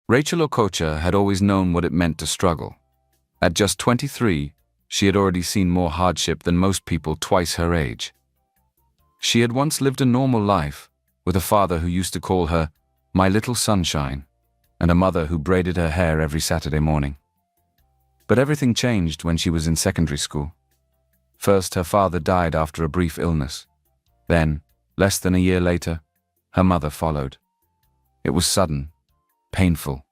Rachel Okocha had always known what it meant to struggle. At just 23, she had already seen more hardship than most people twice her age. She had once lived a normal life, with a father who used to call her "my little sunshine," and a mother who braided her hair every Saturday morning. But everything changed when she was in secondary school. First, her father died after a brief illness. Then, less than a year later, her mother followed. It was sudden, painful,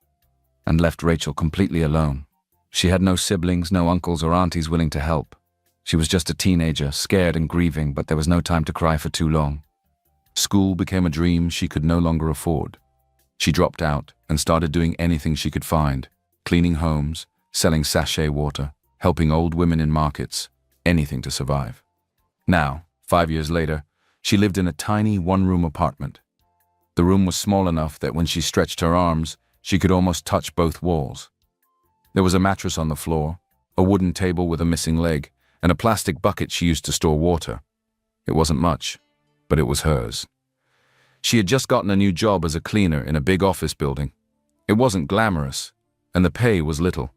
and left Rachel completely alone. She had no siblings, no uncles or aunties willing to help. She was just a teenager, scared and grieving, but there was no time to cry for too long. School became a dream she could no longer afford. She dropped out and started doing anything she could find, cleaning homes, selling sachet water, helping old women in markets, anything to survive. Now, 5 years later, she lived in a tiny one-room apartment. The room was small enough that when she stretched her arms, she could almost touch both walls. There was a mattress on the floor, a wooden table with a missing leg, and a plastic bucket she used to store water. It wasn't much, but it was hers. She had just gotten a new job as a cleaner in a big office building. It wasn't glamorous, and the pay was little,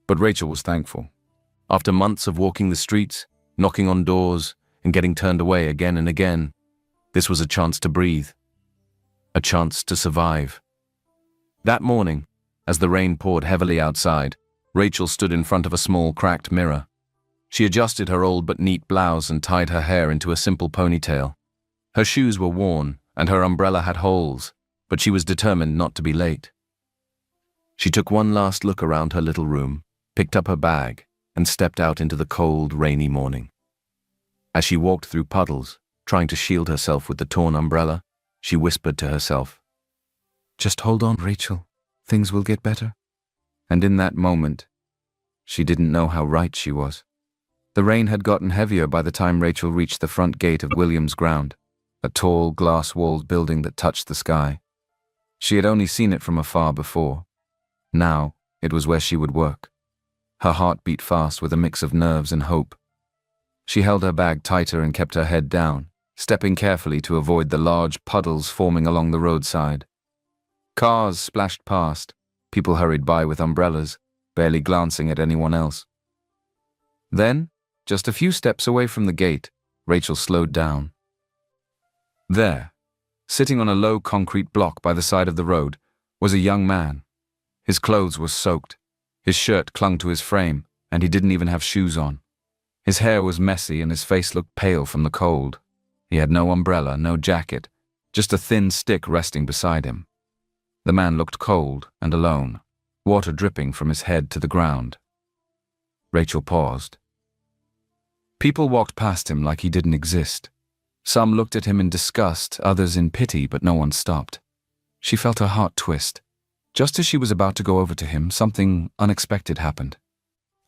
but Rachel was thankful. After months of walking the streets, knocking on doors, and getting turned away again and again, this was a chance to breathe, a chance to survive. That morning, as the rain poured heavily outside, Rachel stood in front of a small cracked mirror. She adjusted her old but neat blouse and tied her hair into a simple ponytail. Her shoes were worn, and her umbrella had holes, but she was determined not to be late. She took one last look around her little room, picked up her bag, and stepped out into the cold, rainy morning. As she walked through puddles, trying to shield herself with the torn umbrella, she whispered to herself, "Just hold on, Rachel. Things will get better." And in that moment, she didn't know how right she was. The rain had gotten heavier by the time Rachel reached the front gate of Williams Ground, a tall, glass-walled building that touched the sky. She had only seen it from afar before. Now, it was where she would work. Her heart beat fast with a mix of nerves and hope. She held her bag tighter and kept her head down, stepping carefully to avoid the large puddles forming along the roadside. Cars splashed past, people hurried by with umbrellas, barely glancing at anyone else. Then, just a few steps away from the gate, Rachel slowed down. There, sitting on a low concrete block by the side of the road, was a young man. His clothes were soaked, his shirt clung to his frame, and he didn't even have shoes on. His hair was messy and his face looked pale from the cold. He had no umbrella, no jacket, just a thin stick resting beside him. The man looked cold and alone, water dripping from his head to the ground. Rachel paused. People walked past him like he didn't exist. Some looked at him in disgust, others in pity, but no one stopped. She felt her heart twist. Just as she was about to go over to him, something unexpected happened.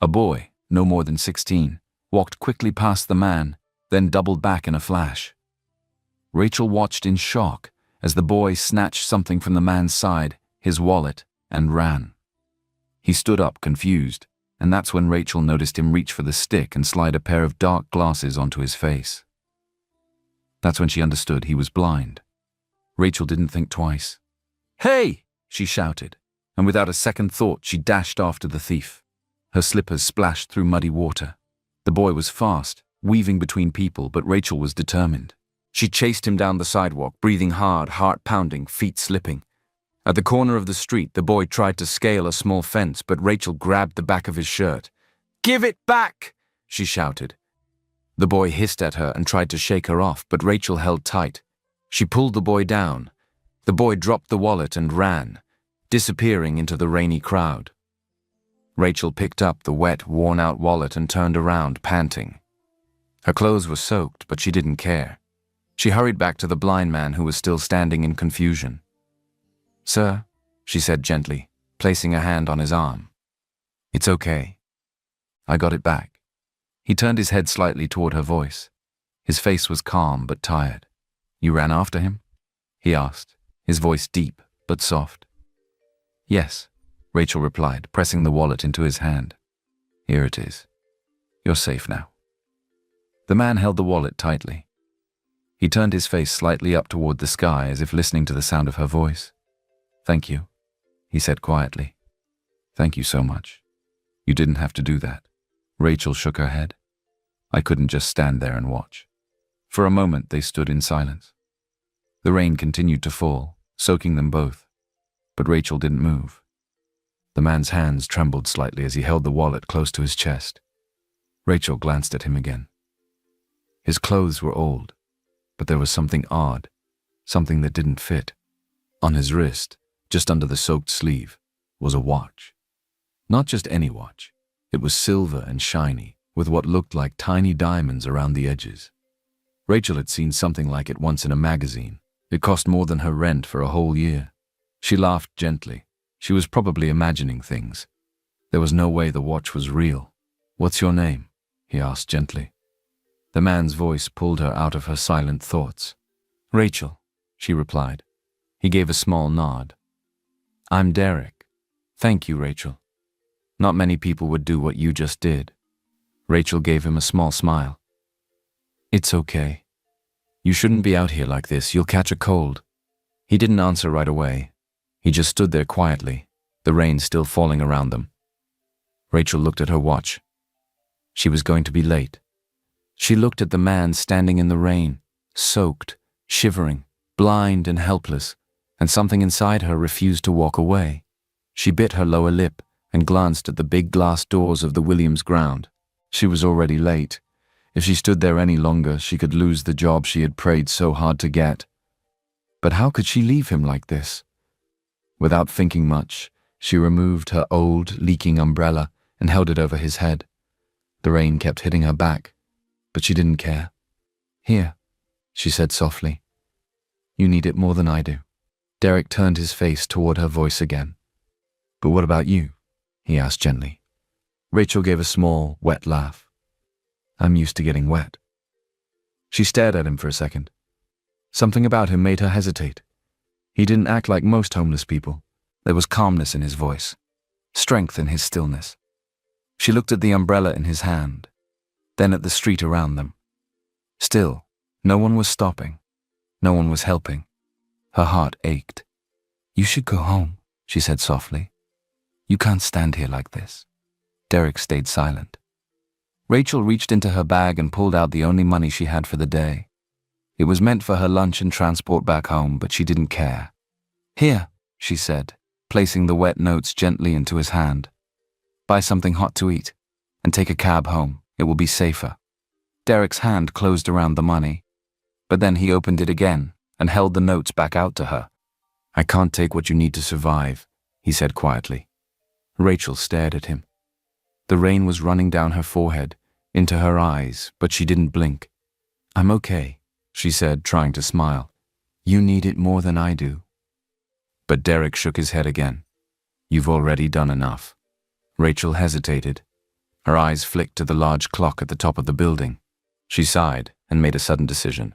A boy, no more than 16, walked quickly past the man, then doubled back in a flash. Rachel watched in shock as the boy snatched something from the man's side, his wallet, and ran. He stood up, confused, and that's when Rachel noticed him reach for the stick and slide a pair of dark glasses onto his face. That's when she understood he was blind. Rachel didn't think twice. "Hey!" she shouted, and without a second thought she dashed after the thief. Her slippers splashed through muddy water. The boy was fast, weaving between people, but Rachel was determined. She chased him down the sidewalk, breathing hard, heart pounding, feet slipping. At the corner of the street, the boy tried to scale a small fence, but Rachel grabbed the back of his shirt. "Give it back!" she shouted. The boy hissed at her and tried to shake her off, but Rachel held tight. She pulled the boy down. The boy dropped the wallet and ran, disappearing into the rainy crowd. Rachel picked up the wet, worn-out wallet and turned around, panting. Her clothes were soaked, but she didn't care. She hurried back to the blind man who was still standing in confusion. "Sir," she said gently, placing a hand on his arm. "It's okay. I got it back." He turned his head slightly toward her voice. His face was calm but tired. "You ran after him?" he asked, his voice deep but soft. "Yes," Rachel replied, pressing the wallet into his hand. "Here it is. You're safe now." The man held the wallet tightly. He turned his face slightly up toward the sky as if listening to the sound of her voice. "Thank you." he said quietly. Thank you so much. You didn't have to do that. Rachel shook her head. I couldn't just stand there and watch. For a moment they stood in silence. The rain continued to fall, soaking them both, but Rachel didn't move. The man's hands trembled slightly as he held the wallet close to his chest. Rachel glanced at him again. His clothes were old, but there was something odd, something that didn't fit. On his wrist, just under the soaked sleeve, was a watch. Not just any watch. It was silver and shiny, with what looked like tiny diamonds around the edges. Rachel had seen something like it once in a magazine. It cost more than her rent for a whole year. She laughed gently. She was probably imagining things. There was no way the watch was real. What's your name? He asked gently. The man's voice pulled her out of her silent thoughts. Rachel, she replied. He gave a small nod. I'm Derek. Thank you, Rachel. Not many people would do what you just did. Rachel gave him a small smile. It's okay. You shouldn't be out here like this. You'll catch a cold. He didn't answer right away. He just stood there quietly, the rain still falling around them. Rachel looked at her watch. She was going to be late. She looked at the man standing in the rain, soaked, shivering, blind and helpless, and something inside her refused to walk away. She bit her lower lip and glanced at the big glass doors of the Williams ground. She was already late. If she stood there any longer, she could lose the job she had prayed so hard to get. But how could she leave him like this? Without thinking much, she removed her old, leaking umbrella and held it over his head. The rain kept hitting her back, but she didn't care. Here, she said softly. You need it more than I do. Derek turned his face toward her voice again. But what about you? He asked gently. Rachel gave a small, wet laugh. I'm used to getting wet. She stared at him for a second. Something about him made her hesitate. He didn't act like most homeless people. There was calmness in his voice, strength in his stillness. She looked at the umbrella in his hand, then at the street around them. Still, no one was stopping. No one was helping. Her heart ached. You should go home, she said softly. You can't stand here like this. Derek stayed silent. Rachel reached into her bag and pulled out the only money she had for the day. It was meant for her lunch and transport back home, but she didn't care. Here, she said, placing the wet notes gently into his hand. Buy something hot to eat, and take a cab home. It will be safer. Derek's hand closed around the money, but then he opened it again and held the notes back out to her. I can't take what you need to survive, he said quietly. Rachel stared at him. The rain was running down her forehead, into her eyes, but she didn't blink. I'm okay, she said, trying to smile. You need it more than I do. But Derek shook his head again. You've already done enough. Rachel hesitated. Her eyes flicked to the large clock at the top of the building. She sighed and made a sudden decision.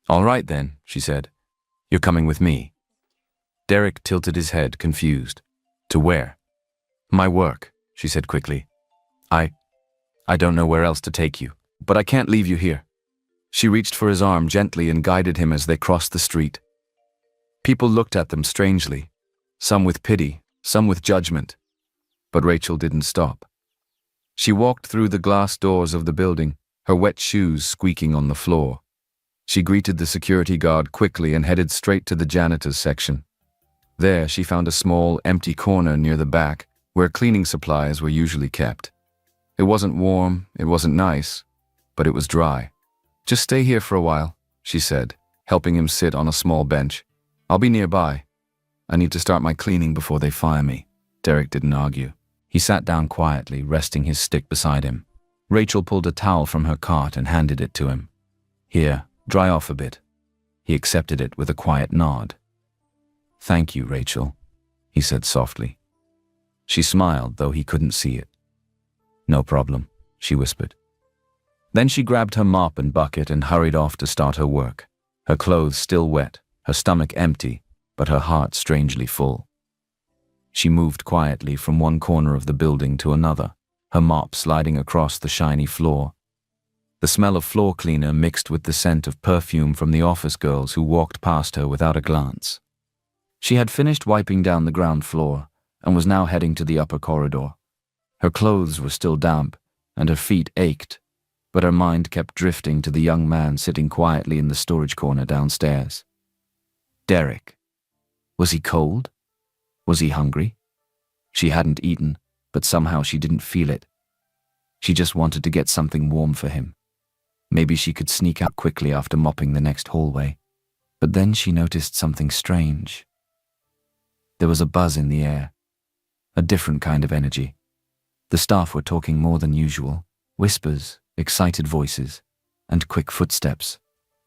All right then, she said. You're coming with me. Derek tilted his head, confused. To where? My work, she said quickly. I don't know where else to take you, but I can't leave you here. She reached for his arm gently and guided him as they crossed the street. People looked at them strangely, some with pity, some with judgment. But Rachel didn't stop. She walked through the glass doors of the building, her wet shoes squeaking on the floor. She greeted the security guard quickly and headed straight to the janitor's section. There, she found a small, empty corner near the back, where cleaning supplies were usually kept. It wasn't warm, it wasn't nice, but it was dry. Just stay here for a while, she said, helping him sit on a small bench. I'll be nearby. I need to start my cleaning before they fire me. Derek didn't argue. He sat down quietly, resting his stick beside him. Rachel pulled a towel from her cart and handed it to him. Here, dry off a bit. He accepted it with a quiet nod. Thank you, Rachel, he said softly. She smiled, though he couldn't see it. No problem, she whispered. Then she grabbed her mop and bucket and hurried off to start her work. Her clothes still wet, her stomach empty, but her heart strangely full. She moved quietly from one corner of the building to another, her mop sliding across the shiny floor. The smell of floor cleaner mixed with the scent of perfume from the office girls who walked past her without a glance. She had finished wiping down the ground floor and was now heading to the upper corridor. Her clothes were still damp and her feet ached, but her mind kept drifting to the young man sitting quietly in the storage corner downstairs. Derek. Was he cold? Was he hungry? She hadn't eaten, but somehow she didn't feel it. She just wanted to get something warm for him. Maybe she could sneak out quickly after mopping the next hallway. But then she noticed something strange. There was a buzz in the air, a different kind of energy. The staff were talking more than usual, whispers, excited voices, and quick footsteps.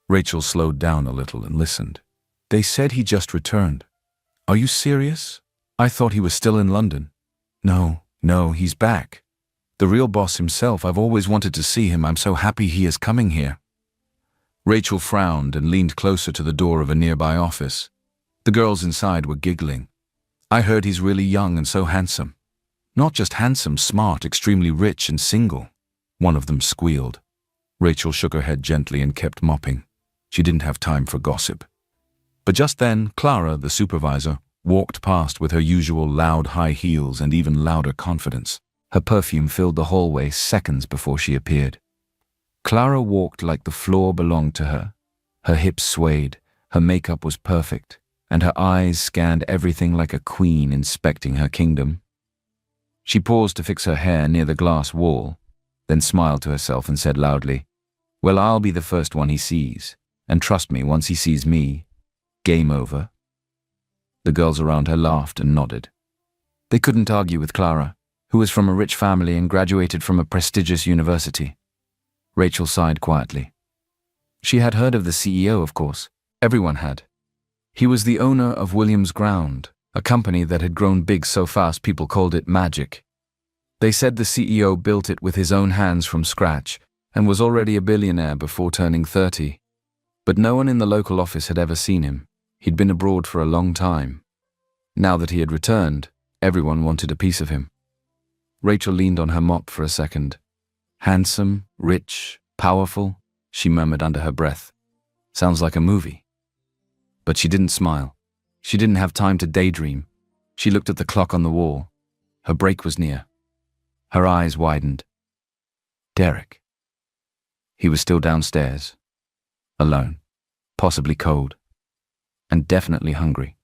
Rachel slowed down a little and listened. They said he just returned. Are you serious? I thought he was still in London. No, he's back. The real boss himself. I've always wanted to see him. I'm so happy he is coming here. Rachel frowned and leaned closer to the door of a nearby office. The girls inside were giggling. I heard he's really young and so handsome. Not just handsome, smart, extremely rich and single. One of them squealed. Rachel shook her head gently and kept mopping. She didn't have time for gossip. But just then, Clara, the supervisor, walked past with her usual loud high heels and even louder confidence. Her perfume filled the hallway seconds before she appeared. Clara walked like the floor belonged to her. Her hips swayed, her makeup was perfect, and her eyes scanned everything like a queen inspecting her kingdom. She paused to fix her hair near the glass wall, then smiled to herself and said loudly, "Well, I'll be the first one he sees, and trust me, once he sees me, game over." The girls around her laughed and nodded. They couldn't argue with Clara, who was from a rich family and graduated from a prestigious university. Rachel sighed quietly. She had heard of the CEO, of course. Everyone had. He was the owner of Williams Ground, a company that had grown big so fast people called it magic. They said the CEO built it with his own hands from scratch and was already a billionaire before turning 30. But no one in the local office had ever seen him. He'd been abroad for a long time. Now that he had returned, everyone wanted a piece of him. Rachel leaned on her mop for a second. Handsome, rich, powerful, she murmured under her breath. Sounds like a movie. But she didn't smile. She didn't have time to daydream. She looked at the clock on the wall. Her break was near. Her eyes widened. Derek. He was still downstairs, alone, possibly cold, and definitely hungry.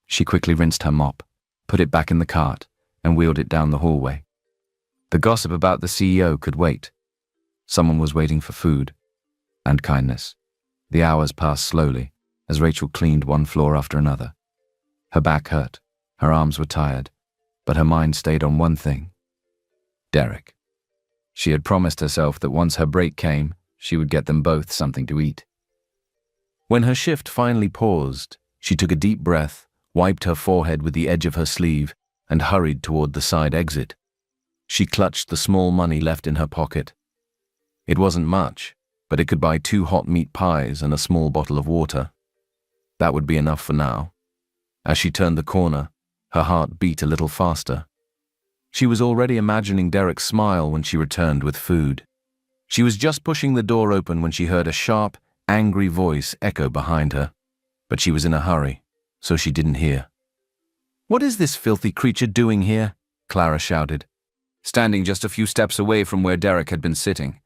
She quickly rinsed her mop, put it back in the cart, and wheeled it down the hallway. The gossip about the CEO could wait. Someone was waiting for food and kindness. The hours passed slowly as Rachel cleaned one floor after another. Her back hurt, her arms were tired, but her mind stayed on one thing: Derek. She had promised herself that once her break came, she would get them both something to eat. When her shift finally paused, she took a deep breath, wiped her forehead with the edge of her sleeve, and hurried toward the side exit. She clutched the small money left in her pocket. It wasn't much, but it could buy 2 hot meat pies and a small bottle of water. That would be enough for now. As she turned the corner, her heart beat a little faster. She was already imagining Derek's smile when she returned with food. She was just pushing the door open when she heard a sharp, angry voice echo behind her. But she was in a hurry, so she didn't hear. "What is this filthy creature doing here?" Clara shouted, standing just a few steps away from where Derek had been sitting.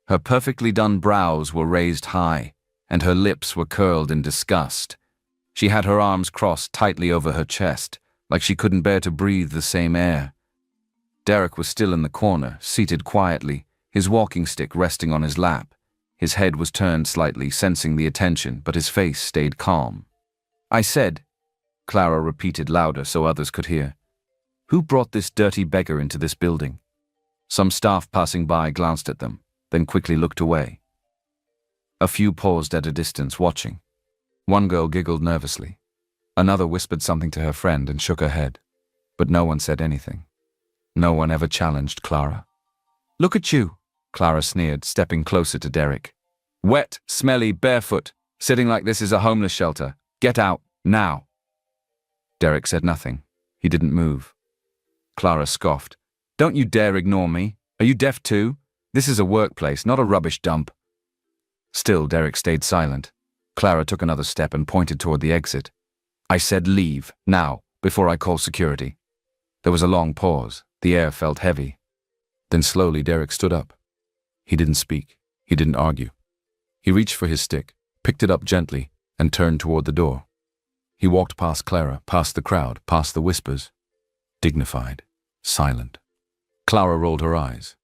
Her perfectly done brows were raised high, and her lips were curled in disgust. She had her arms crossed tightly over her chest, like she couldn't bear to breathe the same air. Derek was still in the corner, seated quietly, his walking stick resting on his lap. His head was turned slightly, sensing the attention, but his face stayed calm. "I said," Clara repeated louder so others could hear, "who brought this dirty beggar into this building?" Some staff passing by glanced at them, then quickly looked away. A few paused at a distance, watching. One girl giggled nervously. Another whispered something to her friend and shook her head. But no one said anything. No one ever challenged Clara. "Look at you," Clara sneered, stepping closer to Derek. "Wet, smelly, barefoot. Sitting like this is a homeless shelter. Get out, now." Derek said nothing. He didn't move. Clara scoffed. "Don't you dare ignore me. Are you deaf too? This is a workplace, not a rubbish dump." Still, Derek stayed silent. Clara took another step and pointed toward the exit. I said leave, now, before I call security. There was a long pause. The air felt heavy. Then slowly Derek stood up. He didn't speak. He didn't argue. He reached for his stick, picked it up gently, and turned toward the door. He walked past Clara, past the crowd, past the whispers. Dignified, silent. Clara rolled her eyes.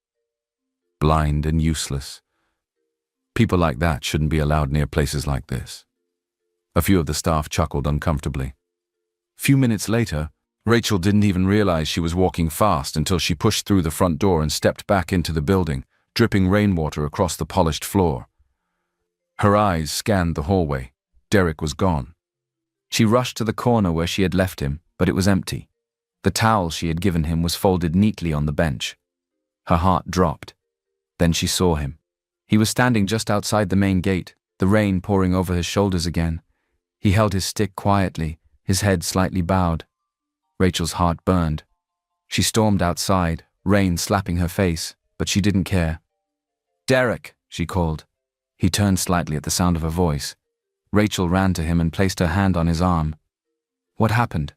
Blind and useless. People like that shouldn't be allowed near places like this. A few of the staff chuckled uncomfortably. Few minutes later, Rachel didn't even realize she was walking fast until she pushed through the front door and stepped back into the building, dripping rainwater across the polished floor. Her eyes scanned the hallway. Derek was gone. She rushed to the corner where she had left him, but it was empty. The towel she had given him was folded neatly on the bench. Her heart dropped. Then she saw him. He was standing just outside the main gate, the rain pouring over his shoulders again. He held his stick quietly, his head slightly bowed. Rachel's heart burned. She stormed outside, rain slapping her face, but she didn't care. "Derek," she called. He turned slightly at the sound of her voice. Rachel ran to him and placed her hand on his arm. "What happened?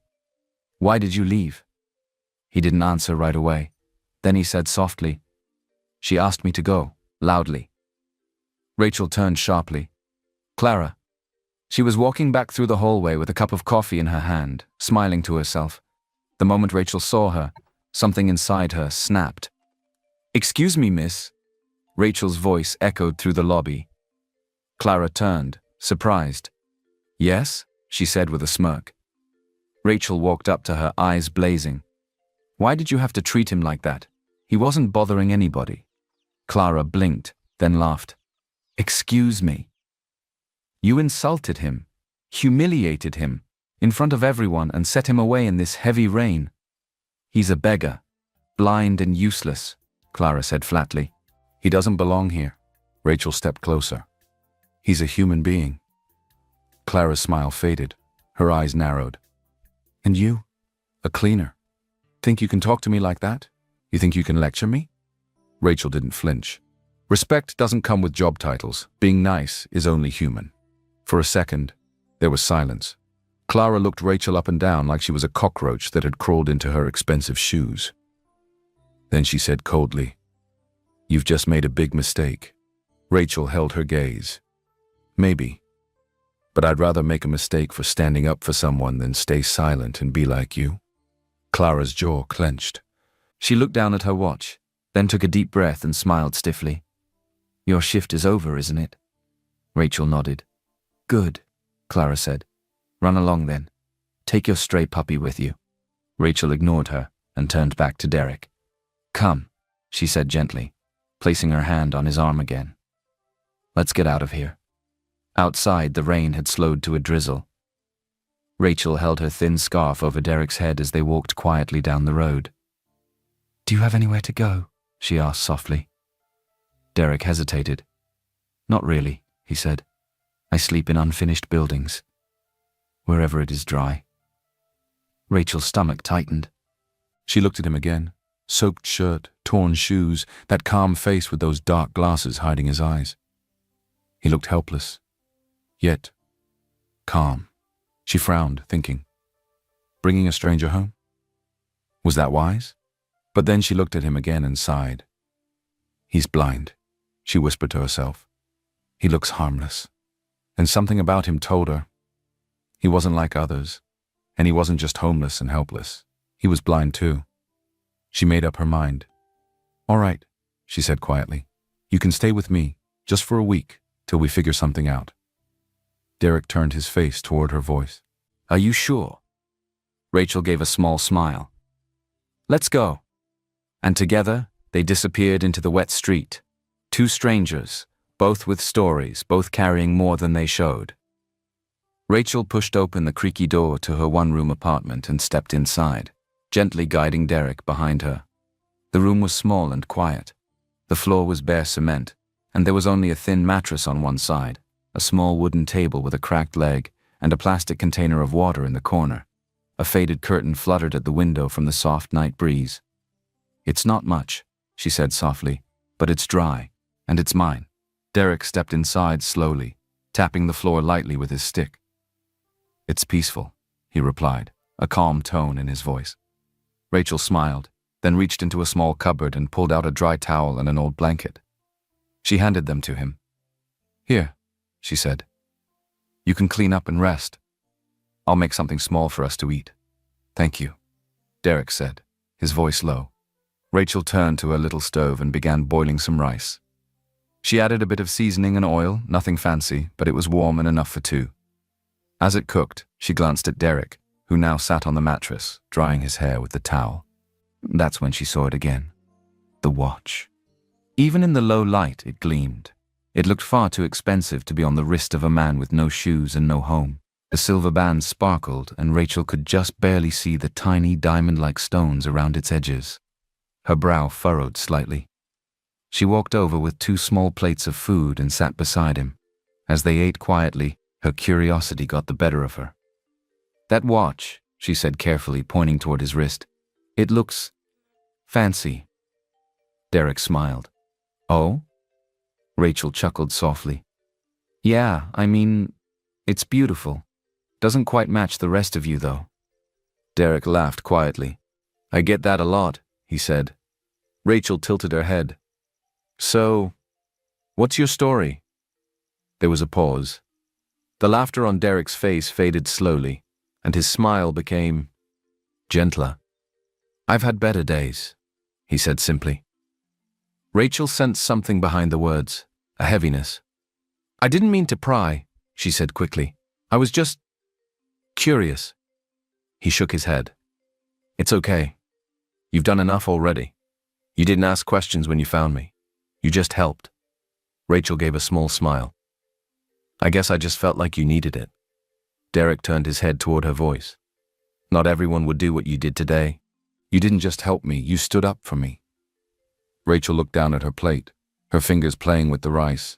Why did you leave?" He didn't answer right away. Then he said softly, "She asked me to go," loudly. Rachel turned sharply. "Clara." She was walking back through the hallway with a cup of coffee in her hand, smiling to herself. The moment Rachel saw her, something inside her snapped. "Excuse me, miss." Rachel's voice echoed through the lobby. Clara turned, surprised. "Yes?" she said with a smirk. Rachel walked up to her, eyes blazing. "Why did you have to treat him like that? He wasn't bothering anybody." Clara blinked, then laughed. "Excuse me. You insulted him, humiliated him, in front of everyone and set him away in this heavy rain. He's a beggar, blind and useless," Clara said flatly. "He doesn't belong here." Rachel stepped closer. "He's a human being." Clara's smile faded. Her eyes narrowed. "And you? A cleaner? Think you can talk to me like that? You think you can lecture me?" Rachel didn't flinch. Respect doesn't come with job titles. Being nice is only human. For a second, there was silence. Clara looked Rachel up and down like she was a cockroach that had crawled into her expensive shoes. Then she said coldly, "You've just made a big mistake." Rachel held her gaze. "Maybe. But I'd rather make a mistake for standing up for someone than stay silent and be like you." Clara's jaw clenched. She looked down at her watch, then took a deep breath and smiled stiffly. "Your shift is over, isn't it?" Rachel nodded. "Good," Clara said. "Run along then. Take your stray puppy with you." Rachel ignored her and turned back to Derek. "Come," she said gently, placing her hand on his arm again. "Let's get out of here." Outside, the rain had slowed to a drizzle. Rachel held her thin scarf over Derek's head as they walked quietly down the road. "Do you have anywhere to go?" she asked softly. Derek hesitated. "Not really," he said. "I sleep in unfinished buildings. Wherever it is dry." Rachel's stomach tightened. She looked at him again. Soaked shirt, torn shoes, that calm face with those dark glasses hiding his eyes. He looked helpless, yet calm. She frowned, thinking, bringing a stranger home? Was that wise? But then she looked at him again and sighed. "He's blind," she whispered to herself. "He looks harmless." And something about him told her he wasn't like others, and he wasn't just homeless and helpless. He was blind too. She made up her mind. "All right," she said quietly. "You can stay with me, just for a week, till we figure something out." Derek turned his face toward her voice. "Are you sure?" Rachel gave a small smile. "Let's go." And together, they disappeared into the wet street. Two strangers, both with stories, both carrying more than they showed. Rachel pushed open the creaky door to her one-room apartment and stepped inside, gently guiding Derek behind her. The room was small and quiet. The floor was bare cement, and there was only a thin mattress on one side, a small wooden table with a cracked leg, and a plastic container of water in the corner. A faded curtain fluttered at the window from the soft night breeze. "It's not much," she said softly, "but it's dry, and it's mine." Derek stepped inside slowly, tapping the floor lightly with his stick. "It's peaceful," he replied, a calm tone in his voice. Rachel smiled, then reached into a small cupboard and pulled out a dry towel and an old blanket. She handed them to him. "Here," she said. "You can clean up and rest. I'll make something small for us to eat." "Thank you," Derek said, his voice low. Rachel turned to her little stove and began boiling some rice. She added a bit of seasoning and oil, nothing fancy, but it was warm and enough for two. As it cooked, she glanced at Derek, who now sat on the mattress, drying his hair with the towel. That's when she saw it again. The watch. Even in the low light, it gleamed. It looked far too expensive to be on the wrist of a man with no shoes and no home. The silver band sparkled, and Rachel could just barely see the tiny diamond-like stones around its edges. Her brow furrowed slightly. She walked over with 2 small plates of food and sat beside him. As they ate quietly, her curiosity got the better of her. "That watch," she said carefully, pointing toward his wrist. "It looks fancy." Derek smiled. "Oh?" Rachel chuckled softly. "Yeah, I mean, it's beautiful. Doesn't quite match the rest of you, though." Derek laughed quietly. "I get that a lot," he said. Rachel tilted her head. "So, what's your story?" There was a pause. The laughter on Derek's face faded slowly, and his smile became gentler. "I've had better days," he said simply. Rachel sensed something behind the words, a heaviness. "I didn't mean to pry," she said quickly. "I was just curious." He shook his head. "It's okay. You've done enough already. You didn't ask questions when you found me. You just helped." Rachel gave a small smile. "I guess I just felt like you needed it." Derek turned his head toward her voice. "Not everyone would do what you did today. You didn't just help me, you stood up for me." Rachel looked down at her plate, her fingers playing with the rice.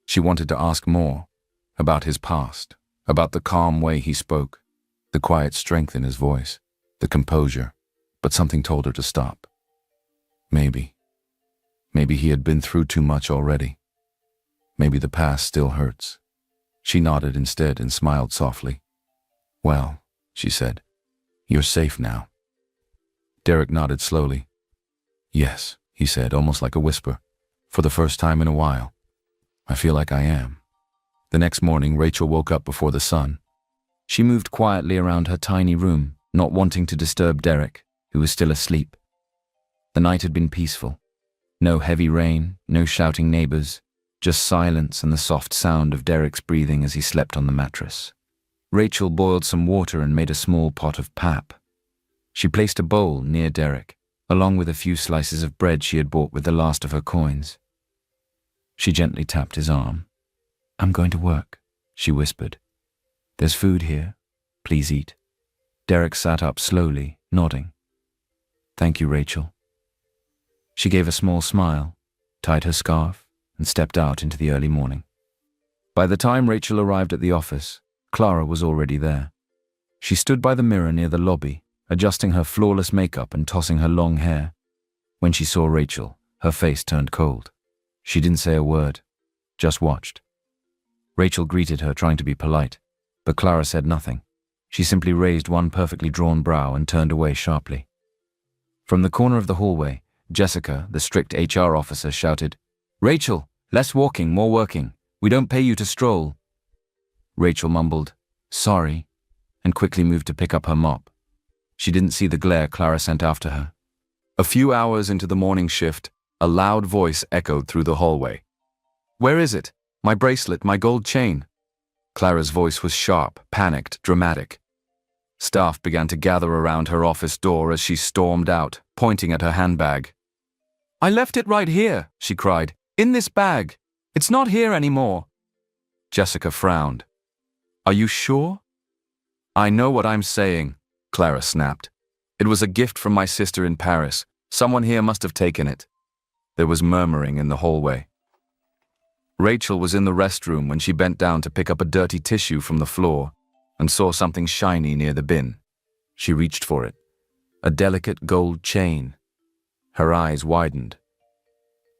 She wanted to ask more, about his past, about the calm way he spoke, the quiet strength in his voice, the composure, but something told her to stop. Maybe he had been through too much already. Maybe the past still hurts. She nodded instead and smiled softly. "Well," she said, "you're safe now." Derek nodded slowly. "Yes," he said, almost like a whisper. "For the first time in a while. I feel like I am." The next morning, Rachel woke up before the sun. She moved quietly around her tiny room, not wanting to disturb Derek, who was still asleep. The night had been peaceful. No heavy rain, no shouting neighbors, just silence and the soft sound of Derek's breathing as he slept on the mattress. Rachel boiled some water and made a small pot of pap. She placed a bowl near Derek, along with a few slices of bread she had bought with the last of her coins. She gently tapped his arm. "I'm going to work," she whispered. "There's food here. Please eat." Derek sat up slowly, nodding. "Thank you, Rachel." She gave a small smile, tied her scarf, and stepped out into the early morning. By the time Rachel arrived at the office, Clara was already there. She stood by the mirror near the lobby, adjusting her flawless makeup and tossing her long hair. When she saw Rachel, her face turned cold. She didn't say a word, just watched. Rachel greeted her, trying to be polite, but Clara said nothing. She simply raised one perfectly drawn brow and turned away sharply. From the corner of the hallway, Jessica, the strict HR officer, shouted, "Rachel, less walking, more working. We don't pay you to stroll." Rachel mumbled, "Sorry," and quickly moved to pick up her mop. She didn't see the glare Clara sent after her. A few hours into the morning shift, a loud voice echoed through the hallway. "Where is it? My bracelet, my gold chain." Clara's voice was sharp, panicked, dramatic. Staff began to gather around her office door as she stormed out, pointing at her handbag. "I left it right here," she cried. "In this bag. It's not here anymore." Jessica frowned. "Are you sure?" "I know what I'm saying," Clara snapped. "It was a gift from my sister in Paris. Someone here must have taken it." There was murmuring in the hallway. Rachel was in the restroom when she bent down to pick up a dirty tissue from the floor and saw something shiny near the bin. She reached for it. A delicate gold chain. Her eyes widened.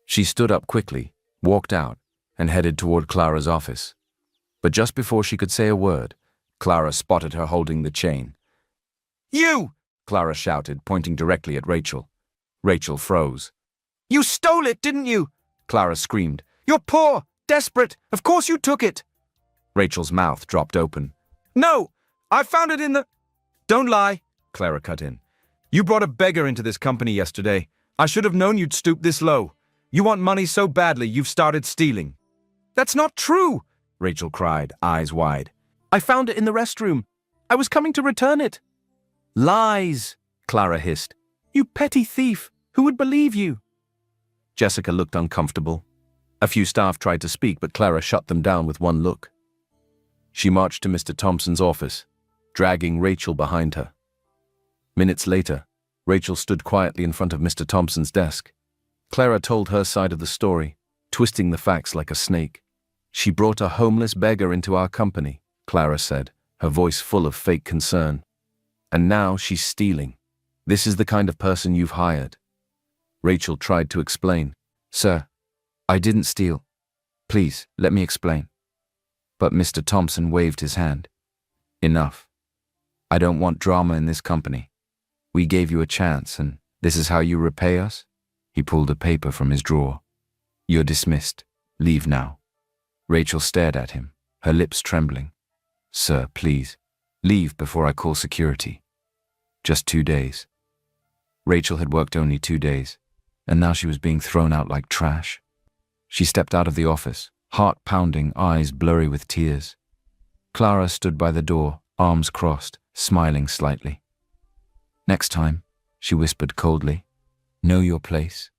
She stood up quickly, walked out, and headed toward Clara's office. But just before she could say a word, Clara spotted her holding the chain. "You!" Clara shouted, pointing directly at Rachel. Rachel froze. "You stole it, didn't you?" Clara screamed. "You're poor, desperate. Of course you took it." Rachel's mouth dropped open. "No! I found it in the—" "Don't lie," Clara cut in. "You brought a beggar into this company yesterday. I should have known you'd stoop this low. You want money so badly you've started stealing." "That's not true," Rachel cried, eyes wide. "I found it in the restroom. I was coming to return it." "Lies," Clara hissed. "You petty thief. Who would believe you?" Jessica looked uncomfortable. A few staff tried to speak, but Clara shut them down with one look. She marched to Mr. Thompson's office, dragging Rachel behind her. Minutes later, Rachel stood quietly in front of Mr. Thompson's desk. Clara told her side of the story, twisting the facts like a snake. "She brought a homeless beggar into our company," Clara said, her voice full of fake concern. "And now she's stealing. This is the kind of person you've hired." Rachel tried to explain. "Sir, I didn't steal. Please, let me explain." But Mr. Thompson waved his hand. "Enough. I don't want drama in this company. We gave you a chance, and this is how you repay us?" He pulled a paper from his drawer. "You're dismissed. Leave now." Rachel stared at him, her lips trembling. "Sir, please, leave before I call security. Just 2 days." Rachel had worked only 2 days, and now she was being thrown out like trash. She stepped out of the office, heart pounding, eyes blurry with tears. Clara stood by the door, arms crossed, smiling slightly. "Next time," she whispered coldly. "Know your place."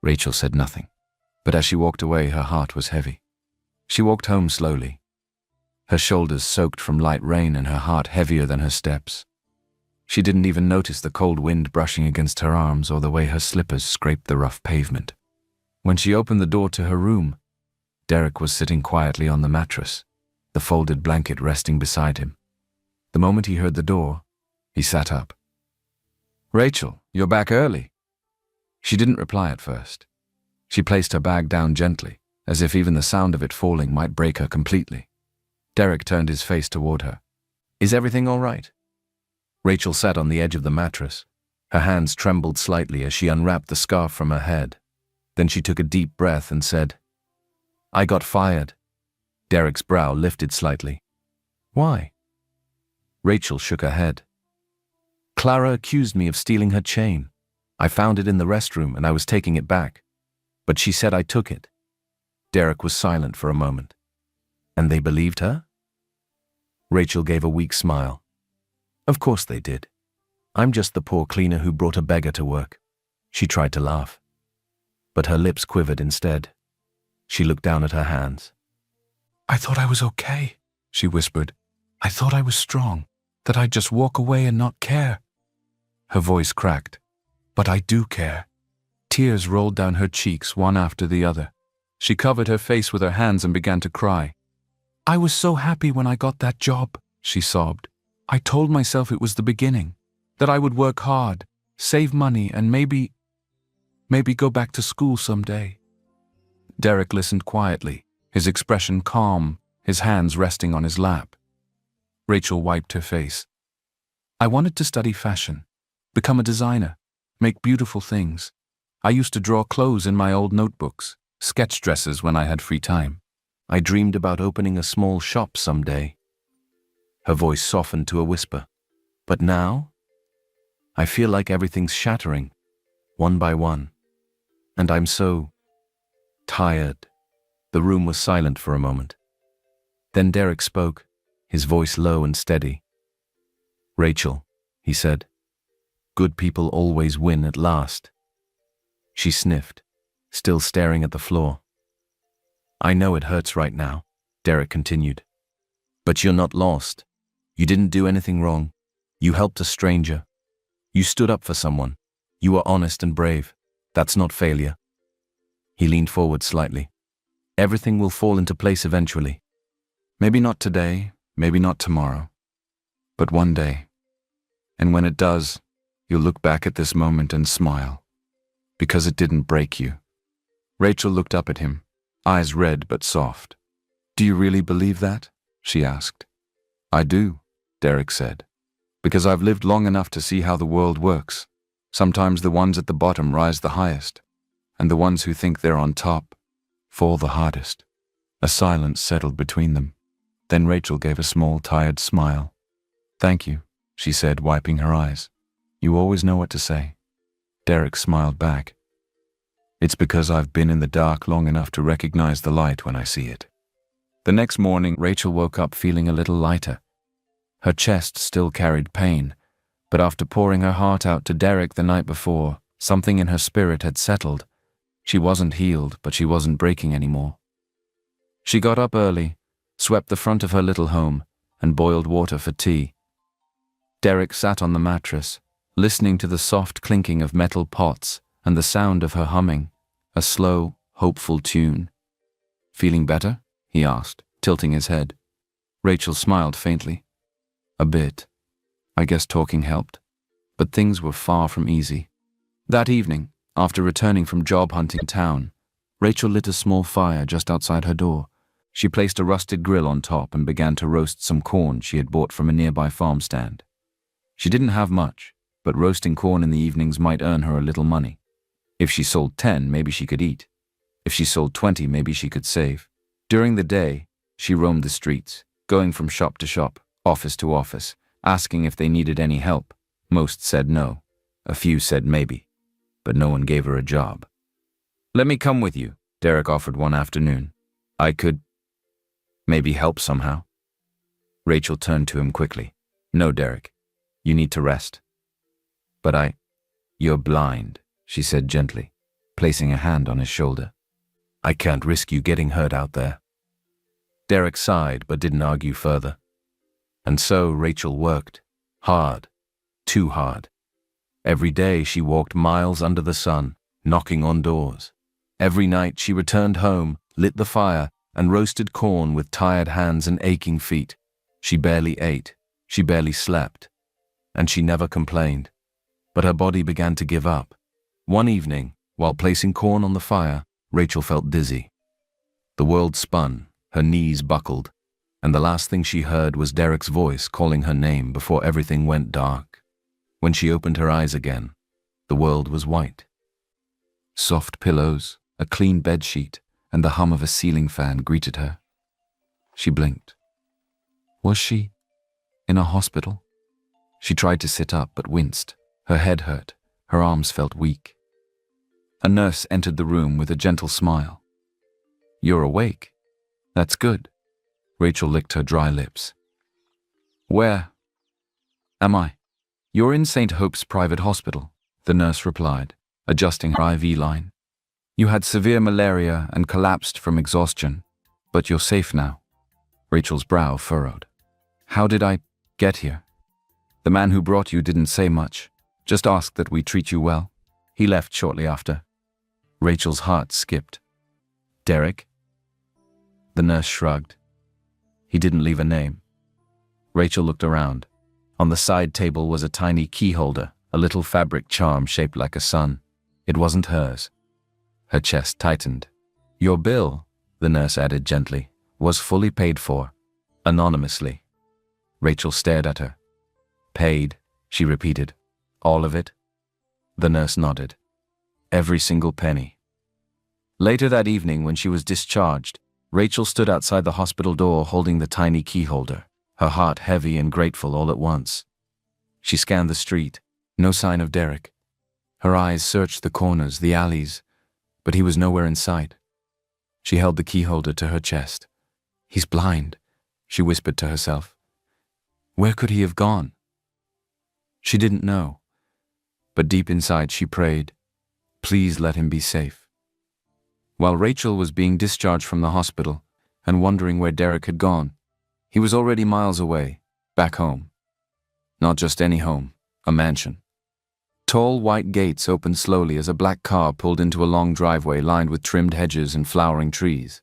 Rachel said nothing, but as she walked away, her heart was heavy. She walked home slowly, her shoulders soaked from light rain and her heart heavier than her steps. She didn't even notice the cold wind brushing against her arms or the way her slippers scraped the rough pavement. When she opened the door to her room, Derek was sitting quietly on the mattress, the folded blanket resting beside him. The moment he heard the door, he sat up. "Rachel, you're back early." She didn't reply at first. She placed her bag down gently, as if even the sound of it falling might break her completely. Derek turned his face toward her. "Is everything all right?" Rachel sat on the edge of the mattress. Her hands trembled slightly as she unwrapped the scarf from her head. Then she took a deep breath and said, "I got fired." Derek's brow lifted slightly. "Why?" Rachel shook her head. "Clara accused me of stealing her chain. I found it in the restroom and I was taking it back. But she said I took it." Derek was silent for a moment. "And they believed her?" Rachel gave a weak smile. "Of course they did. I'm just the poor cleaner who brought a beggar to work." She tried to laugh, but her lips quivered instead. She looked down at her hands. "I thought I was okay," she whispered. "I thought I was strong, that I'd just walk away and not care." Her voice cracked. "But I do care." Tears rolled down her cheeks, one after the other. She covered her face with her hands and began to cry. "I was so happy when I got that job," she sobbed. "I told myself it was the beginning, that I would work hard, save money, and maybe go back to school someday." Derek listened quietly, his expression calm, his hands resting on his lap. Rachel wiped her face. "I wanted to study fashion, become a designer, make beautiful things. I used to draw clothes in my old notebooks, sketch dresses when I had free time. I dreamed about opening a small shop someday." Her voice softened to a whisper. "But now, I feel like everything's shattering, one by one. And I'm so tired." The room was silent for a moment. Then Derek spoke, his voice low and steady. "Rachel," he said, "good people always win at last." She sniffed, still staring at the floor. "I know it hurts right now," Derek continued. "But you're not lost. You didn't do anything wrong. You helped a stranger. You stood up for someone. You were honest and brave. That's not failure." He leaned forward slightly. "Everything will fall into place eventually. Maybe not today, maybe not tomorrow, but one day. And when it does, you'll look back at this moment and smile, because it didn't break you." Rachel looked up at him, eyes red but soft. "Do you really believe that?" she asked. "I do," Derek said. Because I've lived long enough to see how the world works. Sometimes the ones at the bottom rise the highest, and the ones who think they're on top fall the hardest. A silence settled between them. Then Rachel gave a small, tired smile. Thank you, she said, wiping her eyes. You always know what to say. Derek smiled back. It's because I've been in the dark long enough to recognize the light when I see it. The next morning, Rachel woke up feeling a little lighter. Her chest still carried pain, but after pouring her heart out to Derek the night before, something in her spirit had settled. She wasn't healed, but she wasn't breaking anymore. She got up early, swept the front of her little home, and boiled water for tea. Derek sat on the mattress, listening to the soft clinking of metal pots and the sound of her humming, a slow, hopeful tune. Feeling better? He asked, tilting his head. Rachel smiled faintly. A bit. I guess talking helped. But things were far from easy. That evening, after returning from job hunting in town, Rachel lit a small fire just outside her door. She placed a rusted grill on top and began to roast some corn she had bought from a nearby farm stand. She didn't have much, but roasting corn in the evenings might earn her a little money. If she sold 10, maybe she could eat. If she sold 20, maybe she could save. During the day, she roamed the streets, going from shop to shop, office to office, asking if they needed any help. Most said no. A few said maybe. But no one gave her a job. Let me come with you, Derek offered one afternoon. I could maybe help somehow. Rachel turned to him quickly. No, Derek. You need to rest. But you're blind, she said gently, placing a hand on his shoulder. I can't risk you getting hurt out there. Derek sighed but didn't argue further. And so Rachel worked. Hard. Too hard. Every day she walked miles under the sun, knocking on doors. Every night she returned home, lit the fire, and roasted corn with tired hands and aching feet. She barely ate. She barely slept. And she never complained. But her body began to give up. One evening, while placing corn on the fire, Rachel felt dizzy. The world spun, her knees buckled, and the last thing she heard was Derek's voice calling her name before everything went dark. When she opened her eyes again, the world was white. Soft pillows, a clean bedsheet, and the hum of a ceiling fan greeted her. She blinked. Was she in a hospital? She tried to sit up but winced. Her head hurt. Her arms felt weak. A nurse entered the room with a gentle smile. You're awake. That's good. Rachel licked her dry lips. Where am I? You're in St. Hope's private hospital, the nurse replied, adjusting her IV line. You had severe malaria and collapsed from exhaustion, but you're safe now. Rachel's brow furrowed. How did I get here? The man who brought you didn't say much, just asked that we treat you well. He left shortly after. Rachel's heart skipped. Derek? The nurse shrugged. He didn't leave a name. Rachel looked around. On the side table was a tiny key holder, a little fabric charm shaped like a sun. It wasn't hers. Her chest tightened. Your bill, the nurse added gently, was fully paid for, anonymously. Rachel stared at her. Paid, she repeated. All of it? The nurse nodded. Every single penny. Later that evening, when she was discharged, Rachel stood outside the hospital door holding the tiny key holder, her heart heavy and grateful all at once. She scanned the street. No sign of Derek. Her eyes searched the corners, the alleys, but he was nowhere in sight. She held the key holder to her chest. He's blind, she whispered to herself. Where could he have gone? She didn't know, but deep inside she prayed, please let him be safe. While Rachel was being discharged from the hospital and wondering where Derek had gone, he was already miles away, back home. Not just any home, a mansion. Tall white gates opened slowly as a black car pulled into a long driveway lined with trimmed hedges and flowering trees.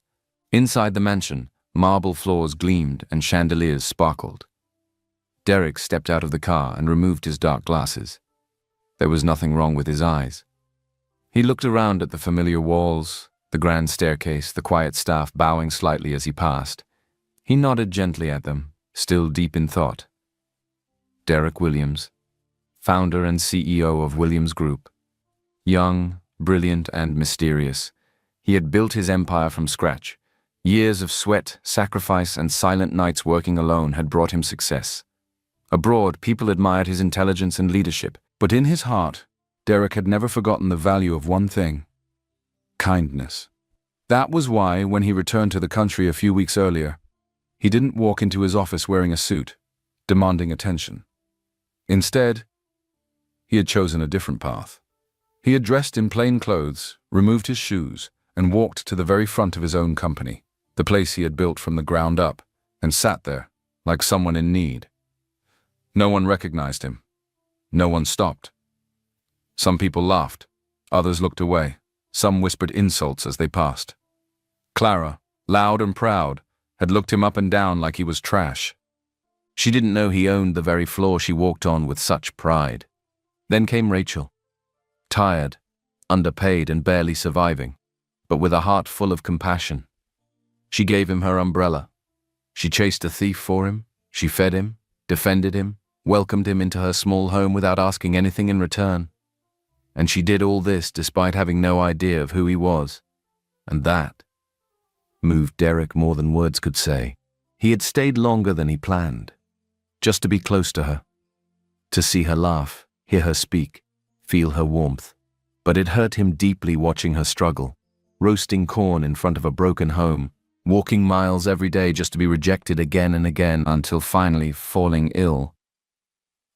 Inside the mansion, marble floors gleamed and chandeliers sparkled. Derek stepped out of the car and removed his dark glasses. There was nothing wrong with his eyes. He looked around at the familiar walls, the grand staircase, the quiet staff bowing slightly as he passed. He nodded gently at them, still deep in thought. Derek Williams, founder and CEO of Williams Group. Young, brilliant, and mysterious, he had built his empire from scratch. Years of sweat, sacrifice, and silent nights working alone had brought him success. Abroad, people admired his intelligence and leadership, but in his heart, Derek had never forgotten the value of one thing: kindness. That was why, when he returned to the country a few weeks earlier, he didn't walk into his office wearing a suit, demanding attention. Instead, he had chosen a different path. He had dressed in plain clothes, removed his shoes, and walked to the very front of his own company, the place he had built from the ground up, and sat there, like someone in need. No one recognized him. No one stopped. Some people laughed. Others looked away. Some whispered insults as they passed. Clara, loud and proud, had looked him up and down like he was trash. She didn't know he owned the very floor she walked on with such pride. Then came Rachel. Tired, underpaid, and barely surviving, but with a heart full of compassion. She gave him her umbrella. She chased a thief for him. She fed him, defended him, welcomed him into her small home without asking anything in return. And she did all this despite having no idea of who he was. And that moved Derek more than words could say. He had stayed longer than he planned, just to be close to her, to see her laugh, hear her speak, feel her warmth. But it hurt him deeply watching her struggle, roasting corn in front of a broken home, walking miles every day just to be rejected again and again, until finally falling ill.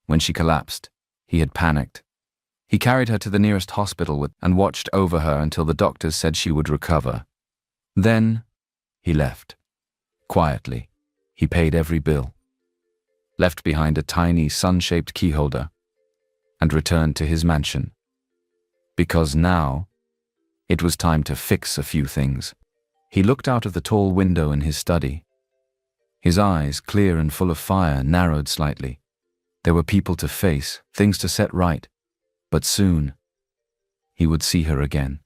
When she collapsed, he had panicked. He carried her to the nearest hospital and watched over her until the doctors said she would recover. Then he left. Quietly, he paid every bill, left behind a tiny sun-shaped keyholder, and returned to his mansion. Because now, it was time to fix a few things. He looked out of the tall window in his study. His eyes, clear and full of fire, narrowed slightly. There were people to face, things to set right. But soon, he would see her again,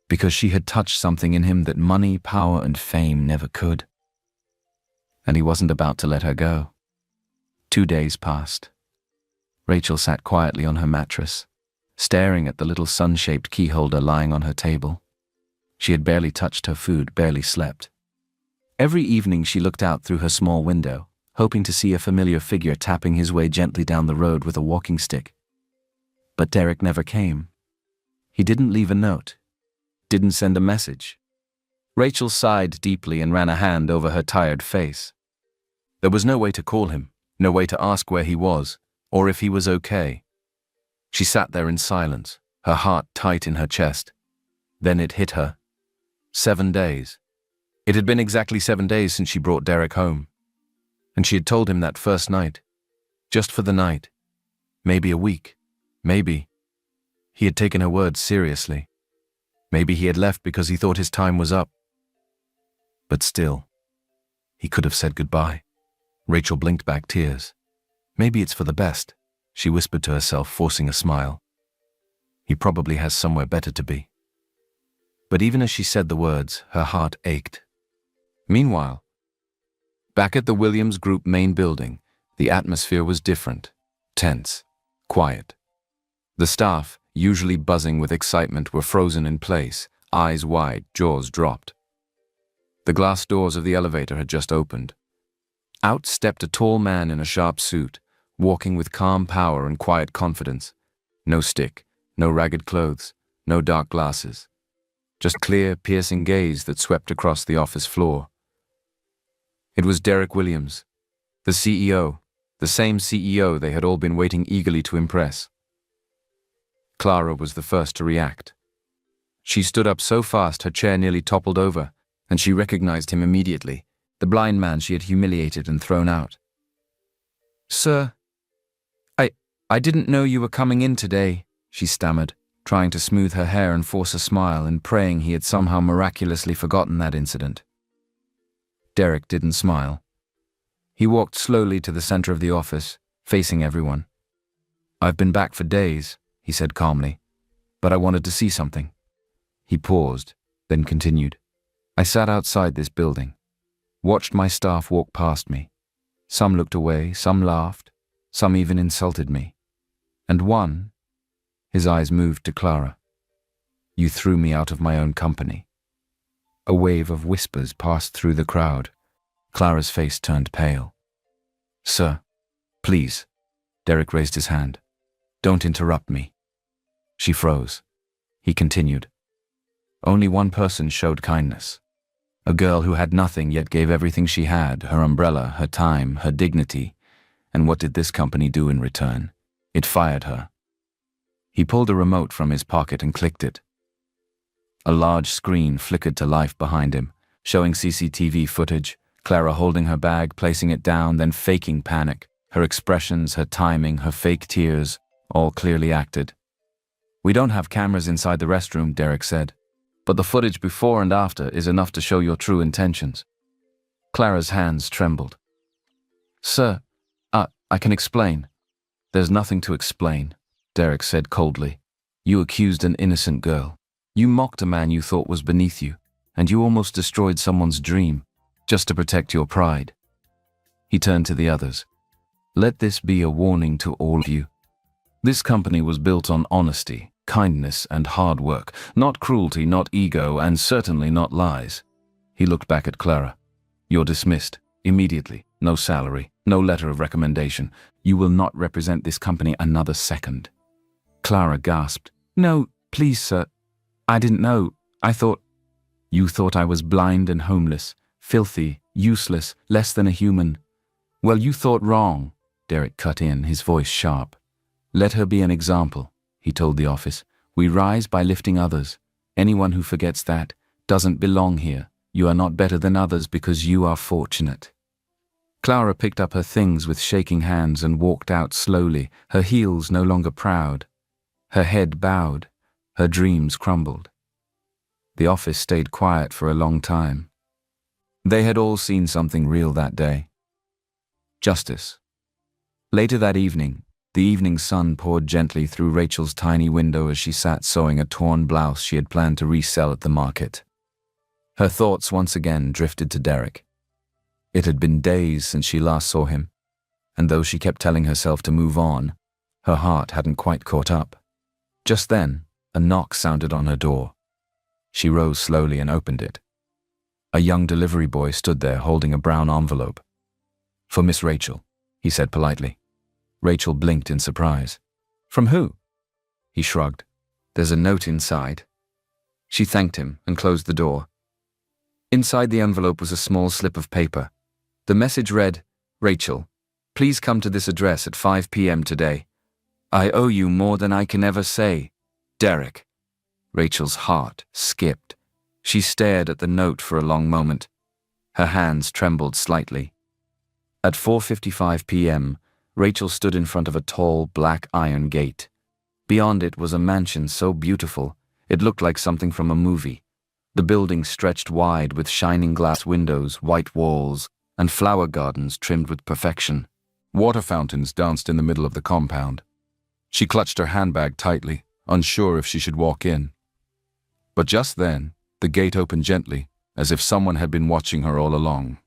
because she had touched something in him that money, power, and fame never could. And he wasn't about to let her go. 2 days passed. Rachel sat quietly on her mattress, staring at the little sun-shaped keyholder lying on her table. She had barely touched her food, barely slept. Every evening she looked out through her small window, hoping to see a familiar figure tapping his way gently down the road with a walking stick. But Derek never came. He didn't leave a note, didn't send a message. Rachel sighed deeply and ran a hand over her tired face. There was no way to call him, no way to ask where he was, or if he was okay. She sat there in silence, her heart tight in her chest. Then it hit her. 7 days. It had been exactly 7 days since she brought Derek home. And she had told him that first night. Just for the night. Maybe a week. Maybe. He had taken her words seriously. Maybe he had left because he thought his time was up. But still, he could have said goodbye. Rachel blinked back tears. Maybe it's for the best, she whispered to herself, forcing a smile. He probably has somewhere better to be. But even as she said the words, her heart ached. Meanwhile, back at the Williams Group main building, the atmosphere was different, tense, quiet. The staff, usually buzzing with excitement, were frozen in place, eyes wide, jaws dropped. The glass doors of the elevator had just opened. Out stepped a tall man in a sharp suit, walking with calm power and quiet confidence. No stick, no ragged clothes, no dark glasses. Just clear, piercing gaze that swept across the office floor. It was Derek Williams, the CEO, the same CEO they had all been waiting eagerly to impress. Clara was the first to react. She stood up so fast her chair nearly toppled over, and she recognized him immediately, the blind man she had humiliated and thrown out. "Sir, I didn't know you were coming in today," she stammered, trying to smooth her hair and force a smile and praying he had somehow miraculously forgotten that incident. Derek didn't smile. He walked slowly to the center of the office, facing everyone. "I've been back for days," he said calmly, "but I wanted to see something." He paused, then continued. "I sat outside this building, watched my staff walk past me. Some looked away, some laughed, Some even insulted me. And one, his eyes moved to Clara. You threw me out of my own company. A wave of whispers passed through the crowd. Clara's face turned pale. Sir, please. Derek raised his hand. Don't interrupt me. She froze. He continued. Only one person showed kindness. A girl who had nothing yet gave everything she had, her umbrella, her time, her dignity. And what did this company do in return? It fired her. He pulled a remote from his pocket and clicked it. A large screen flickered to life behind him, showing CCTV footage, Clara holding her bag, placing it down, then faking panic. Her expressions, her timing, her fake tears, all clearly acted. We don't have cameras inside the restroom, Derek said, but the footage before and after is enough to show your true intentions. Clara's hands trembled. Sir, I can explain. There's nothing to explain, Derek said coldly. You accused an innocent girl. You mocked a man you thought was beneath you, and you almost destroyed someone's dream, just to protect your pride. He turned to the others. Let this be a warning to all of you. This company was built on honesty, kindness, and hard work, not cruelty, not ego, and certainly not lies. He looked back at Clara. You're dismissed, immediately. No salary, no letter of recommendation. You will not represent this company another second. Clara gasped. No, please, sir. I didn't know. I thought... You thought I was blind and homeless, filthy, useless, less than a human. Well, you thought wrong, Derek cut in, his voice sharp. Let her be an example, he told the office. We rise by lifting others. Anyone who forgets that doesn't belong here. You are not better than others because you are fortunate. Clara picked up her things with shaking hands and walked out slowly, her heels no longer proud. Her head bowed, her dreams crumbled. The office stayed quiet for a long time. They had all seen something real that day. Justice. Later that evening, the evening sun poured gently through Rachel's tiny window as she sat sewing a torn blouse she had planned to resell at the market. Her thoughts once again drifted to Derek. It had been days since she last saw him, and though she kept telling herself to move on, her heart hadn't quite caught up. Just then, a knock sounded on her door. She rose slowly and opened it. A young delivery boy stood there holding a brown envelope. For Miss Rachel, he said politely. Rachel blinked in surprise. From who? He shrugged. There's a note inside. She thanked him and closed the door. Inside the envelope was a small slip of paper. The message read, Rachel, please come to this address at 5 p.m. today. I owe you more than I can ever say. Derek. Rachel's heart skipped. She stared at the note for a long moment. Her hands trembled slightly. At 4:55 p.m., Rachel stood in front of a tall, black iron gate. Beyond it was a mansion so beautiful, it looked like something from a movie. The building stretched wide with shining glass windows, white walls, and flower gardens trimmed with perfection. Water fountains danced in the middle of the compound. She clutched her handbag tightly, unsure if she should walk in. But just then, the gate opened gently, as if someone had been watching her all along.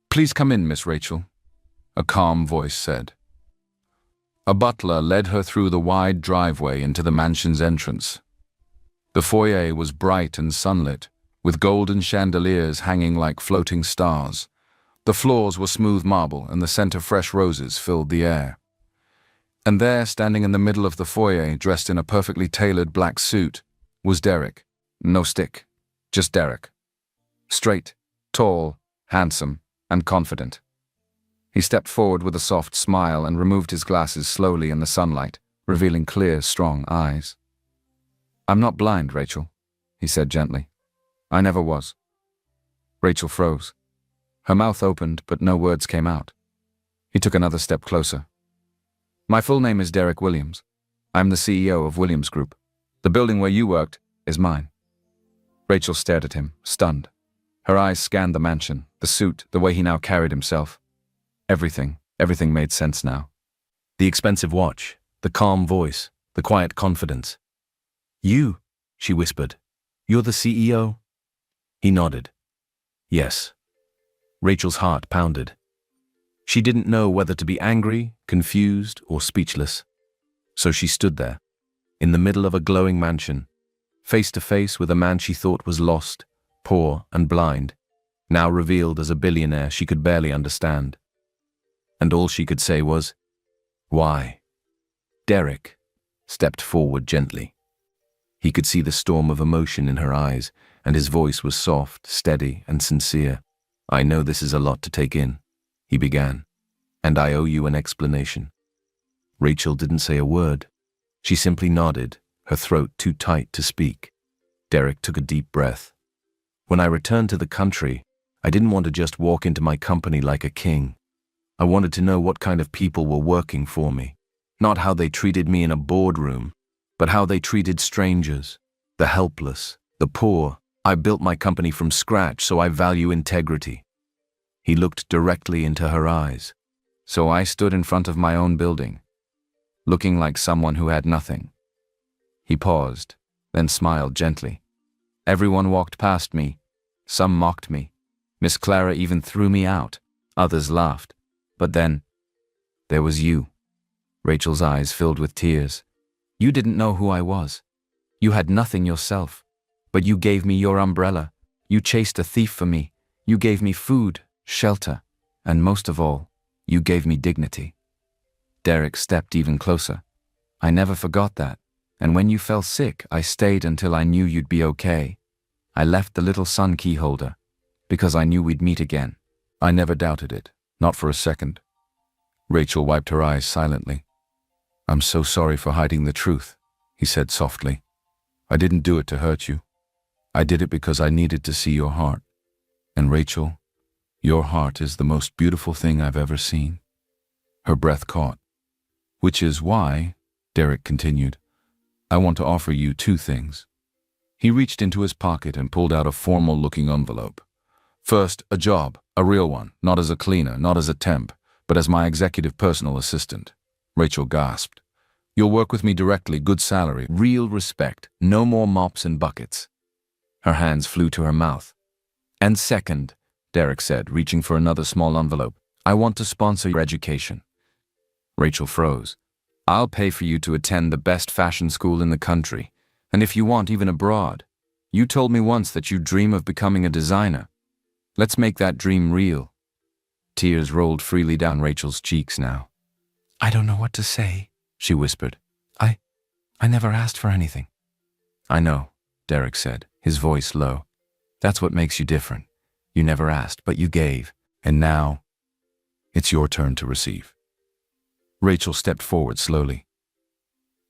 Please come in, Miss Rachel, a calm voice said. A butler led her through the wide driveway into the mansion's entrance. The foyer was bright and sunlit, with golden chandeliers hanging like floating stars. The floors were smooth marble, and the scent of fresh roses filled the air. And there, standing in the middle of the foyer, dressed in a perfectly tailored black suit, was Derek. No stick, just Derek. Straight, tall, handsome, and confident. He stepped forward with a soft smile and removed his glasses slowly in the sunlight, revealing clear, strong eyes. I'm not blind, Rachel, he said gently. I never was. Rachel froze. Her mouth opened, but no words came out. He took another step closer. My full name is Derek Williams. I'm the CEO of Williams Group. The building where you worked is mine. Rachel stared at him, stunned. Her eyes scanned the mansion, the suit, the way he now carried himself. Everything made sense now. The expensive watch, the calm voice, the quiet confidence. You, she whispered. You're the CEO? He nodded. Yes. Rachel's heart pounded. She didn't know whether to be angry, confused, or speechless. So she stood there, in the middle of a glowing mansion, face to face with a man she thought was lost, poor, and blind, now revealed as a billionaire she could barely understand. And all she could say was, "Why?" Derek stepped forward gently. He could see the storm of emotion in her eyes, and his voice was soft, steady, and sincere. "I know this is a lot to take in," he began, "and I owe you an explanation." Rachel didn't say a word. She simply nodded, her throat too tight to speak. Derek took a deep breath. "When I returned to the country, I didn't want to just walk into my company like a king. I wanted to know what kind of people were working for me. Not how they treated me in a boardroom, but how they treated strangers, the helpless, the poor. I built my company from scratch, so I value integrity." He looked directly into her eyes. So I stood in front of my own building, looking like someone who had nothing. He paused, then smiled gently. Everyone walked past me. Some mocked me. Miss Clara even threw me out. Others laughed. But then, there was you. Rachel's eyes filled with tears. You didn't know who I was. You had nothing yourself. But you gave me your umbrella. You chased a thief for me. You gave me food, shelter, and most of all, you gave me dignity. Derek stepped even closer. I never forgot that. And when you fell sick, I stayed until I knew you'd be okay. I left the little sun key holder, because I knew we'd meet again. I never doubted it, not for a second. Rachel wiped her eyes silently. "I'm so sorry for hiding the truth," he said softly. "I didn't do it to hurt you. I did it because I needed to see your heart. And Rachel, your heart is the most beautiful thing I've ever seen." Her breath caught. "Which is why," Derek continued, "I want to offer you two things." He reached into his pocket and pulled out a formal-looking envelope. "First, a job, a real one, not as a cleaner, not as a temp, but as my executive personal assistant." Rachel gasped. "You'll work with me directly, good salary, real respect, no more mops and buckets." Her hands flew to her mouth. "And second," Derek said, reaching for another small envelope, "I want to sponsor your education." Rachel froze. "I'll pay for you to attend the best fashion school in the country, and if you want, even abroad. You told me once that you dream of becoming a designer. Let's make that dream real." Tears rolled freely down Rachel's cheeks now. "I don't know what to say," she whispered. I never asked for anything." "I know," Derek said, his voice low. "That's what makes you different. You never asked, but you gave. And now, it's your turn to receive." Rachel stepped forward slowly.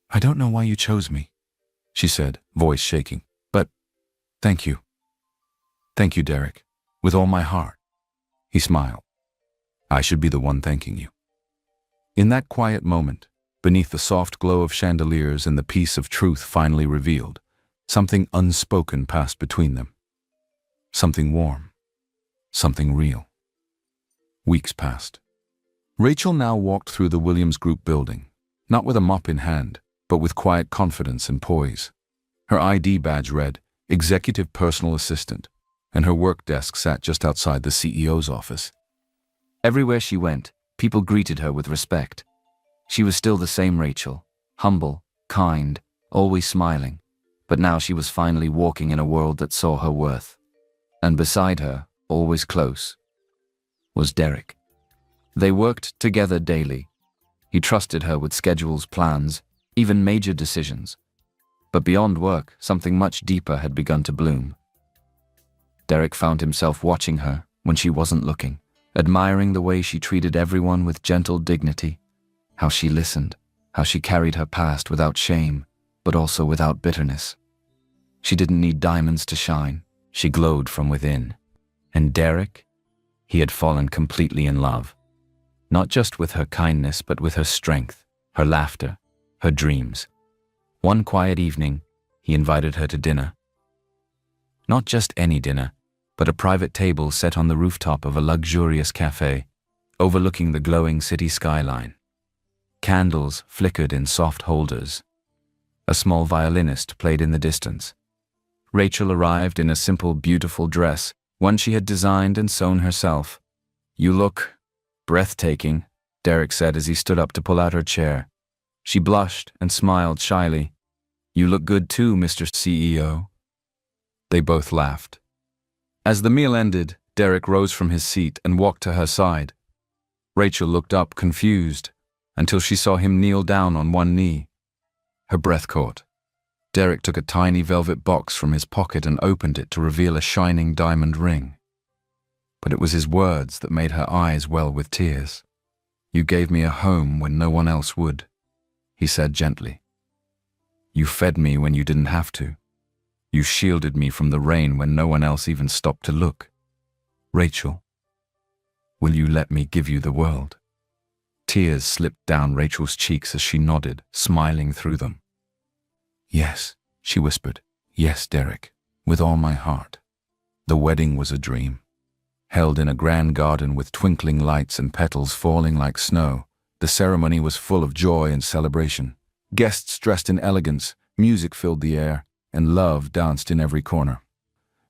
"I don't know why you chose me," she said, voice shaking. "But thank you. Thank you, Derek, with all my heart." He smiled. "I should be the one thanking you." In that quiet moment, beneath the soft glow of chandeliers and the peace of truth finally revealed, something unspoken passed between them. Something warm. Something real. Weeks passed. Rachel now walked through the Williams Group building, not with a mop in hand, but with quiet confidence and poise. Her ID badge read, Executive Personal Assistant, and her work desk sat just outside the CEO's office. Everywhere she went, people greeted her with respect. She was still the same Rachel, humble, kind, always smiling, but now she was finally walking in a world that saw her worth. And beside her, always close, was Derek. They worked together daily. He trusted her with schedules, plans, even major decisions. But beyond work, something much deeper had begun to bloom. Derek found himself watching her when she wasn't looking, admiring the way she treated everyone with gentle dignity, how she listened, how she carried her past without shame, but also without bitterness. She didn't need diamonds to shine. She glowed from within. And Derek? He had fallen completely in love. Not just with her kindness, but with her strength, her laughter, her dreams. One quiet evening, he invited her to dinner. Not just any dinner, but a private table set on the rooftop of a luxurious cafe, overlooking the glowing city skyline. Candles flickered in soft holders. A small violinist played in the distance. Rachel arrived in a simple, beautiful dress, one she had designed and sewn herself. "You look," Breathtaking, Derek said as he stood up to pull out her chair. She blushed and smiled shyly. You look good too, Mr. CEO. They both laughed. As the meal ended, Derek rose from his seat and walked to her side. Rachel looked up, confused, until she saw him kneel down on one knee. Her breath caught. Derek took a tiny velvet box from his pocket and opened it to reveal a shining diamond ring. But it was his words that made her eyes well with tears. You gave me a home when no one else would, he said gently. You fed me when you didn't have to. You shielded me from the rain when no one else even stopped to look. Rachel, will you let me give you the world? Tears slipped down Rachel's cheeks as she nodded, smiling through them. Yes, she whispered. Yes, Derek, with all my heart. The wedding was a dream. Held in a grand garden with twinkling lights and petals falling like snow, the ceremony was full of joy and celebration. Guests dressed in elegance, music filled the air, and love danced in every corner.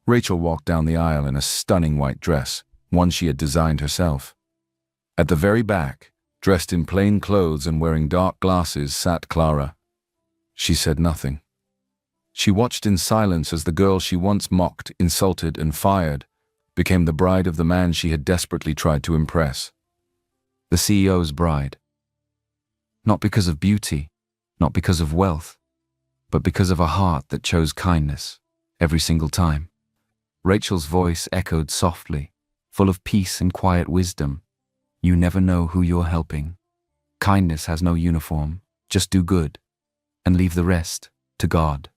Rachel walked down the aisle in a stunning white dress, one she had designed herself. At the very back, dressed in plain clothes and wearing dark glasses, sat Clara. She said nothing. She watched in silence as the girl she once mocked, insulted, and fired became the bride of the man she had desperately tried to impress. The CEO's bride. Not because of beauty, not because of wealth, but because of a heart that chose kindness every single time. Rachel's voice echoed softly, full of peace and quiet wisdom. You never know who you're helping. Kindness has no uniform. Just do good and leave the rest to God.